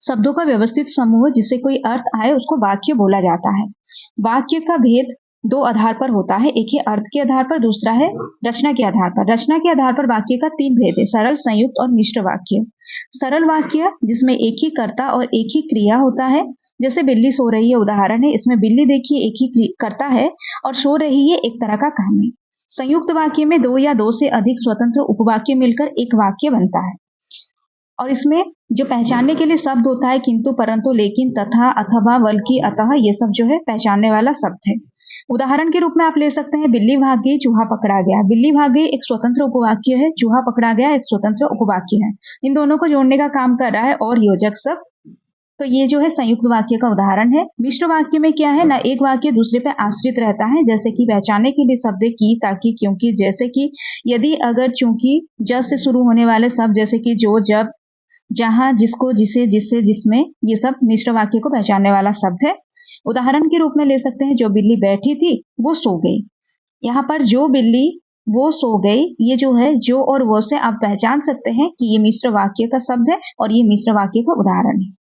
शब्दों का व्यवस्थित समूह जिससे कोई अर्थ आए उसको वाक्य बोला जाता है। वाक्य का भेद दो आधार पर होता है, एक है अर्थ के आधार पर, दूसरा है रचना के आधार पर। रचना के आधार पर वाक्य का तीन भेद है, सरल, संयुक्त और मिश्र वाक्य। सरल वाक्य जिसमें एक ही कर्ता और एक ही क्रिया होता है, जैसे बिल्ली सो रही है उदाहरण है, इसमें बिल्ली देखिए एक ही कर्ता है और सो रही है एक तरह का काम है। संयुक्त वाक्य में दो या दो से अधिक स्वतंत्र उपवाक्य मिलकर एक वाक्य बनता है और इसमें जो पहचानने के लिए शब्द होता है किंतु, परंतु, लेकिन, तथा, अथवा, बल्कि, अतः, ये सब जो है पहचानने वाला शब्द है। उदाहरण के रूप में आप ले सकते हैं बिल्ली भाग गई, चूहा पकड़ा गया। बिल्ली भाग गई एक स्वतंत्र उपवाक्य है, चूहा पकड़ा गया एक स्वतंत्र उपवाक्य है। इन दोनों को जोड़ने का काम कर रहा है और योजक शब्द। तो ये जो है संयुक्त वाक्य का उदाहरण है। मिश्र वाक्य में क्या है ना, एक वाक्य दूसरे पे आश्रित रहता है, जैसे कि पहचानने के लिए शब्द की, ताकि, क्योंकि, जैसे कि, यदि, अगर, चूंकि, जब से शुरू होने वाले शब्द जैसे कि जो, जब, जहां, जिसको, जिसे, जिससे, जिसमें, ये सब मिश्र वाक्य को पहचानने वाला शब्द है। उदाहरण के रूप में ले सकते हैं जो बिल्ली बैठी थी वो सो गई। यहाँ पर जो बिल्ली वो सो गई, ये जो है जो और वो से आप पहचान सकते हैं कि ये मिश्र वाक्य का शब्द है और ये मिश्र वाक्य का उदाहरण है।